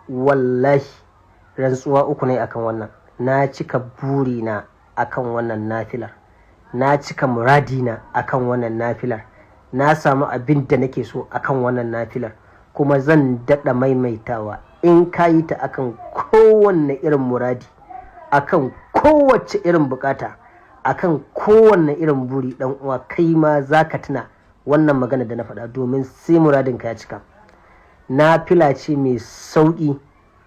wallahi rantsuwa uku ne akan wannan. Na cika burina akan wannan nafilar, na cika muradina akan wannan nafilar, na samu abin da nake so akan wannan nafilar, kuma zan daɗa maimaitawa in ka yi ta akan kowanne irin muradi, akan kowace irin bukata, akan kowanne irin buri, dan uwa kai ma za ka tuna wannan magana da na faɗa, domin sai muradinka ya cika. Nafila ce mai sauƙi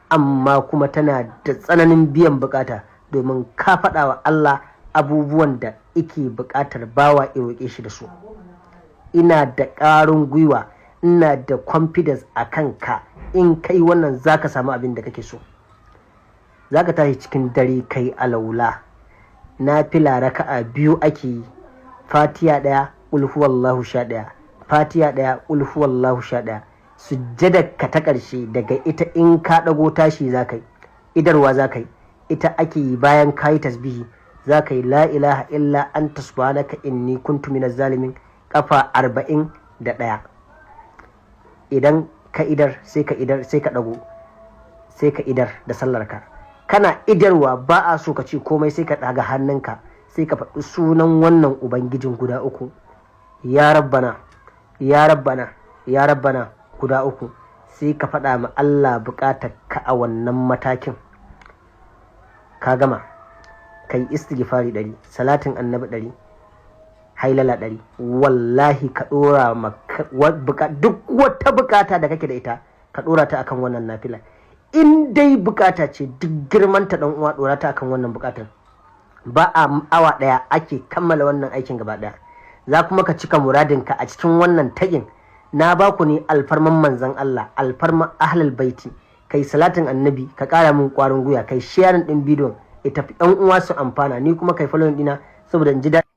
amma kuma tana da tsananin biyan bukata, domin ka faɗa wa Allah abubuwan da ike buƙatar bawa ya roƙe shi da su. Ina da ƙarin gwiwa, ina da confidence a kanka, in kai wannan za ka samu abin da kake so. Za ka tashi cikin dare kai alaula. Nafila raka'a 2 ake yi, fatiha 1 qul huwallahu 11, fatiha 1 qul huwallahu 11. Sujjadarka ta ƙarshe daga ita in ka ɗago tashi za ka yi, idarwa za ka yi, ita ake yi bayan ka yi tasbihi. Za ka yi la ilaha illa anta subhanaka inni kuntu minaz zalimin kafa 41. Idan ka idar sai ka ɗago, sai ka idar da sallarka. Kana idarwa ba a so ka ce komai, sai ka ɗaga hannunka, sai ka faɗi sunan wannan ubangijin guda uku, ya rabbana ya rabbana ya rabbana guda uku, sai ka faɗa ma Allah buƙatar ka a wannan matakin. Ka gama, ka yi istighfari 100, salatin annabi 100, hailala 100. wallahi ka ɗora duk wata buƙata da kake da ita, ka ɗora ta akan wannan nafila. In dai buƙata ce duk girmanta ɗan uwa, ɗora ta akan wannan buƙatar. Ba a awa ɗaya ake kammala wannan aikin gaba ɗaya. Za kuma ka cika muradinka a cikin wannan tagin. Na ba ku ne alfarman manzan Allah, alfarman ahlul baiti. Kai salatin annabi, ka ƙara min ƙwarin gwiwa, kai sharing ɗin bidiyon, ita fi ɗan uwa su amfana, ni kuma kai following ɗina saboda in ji daɗi.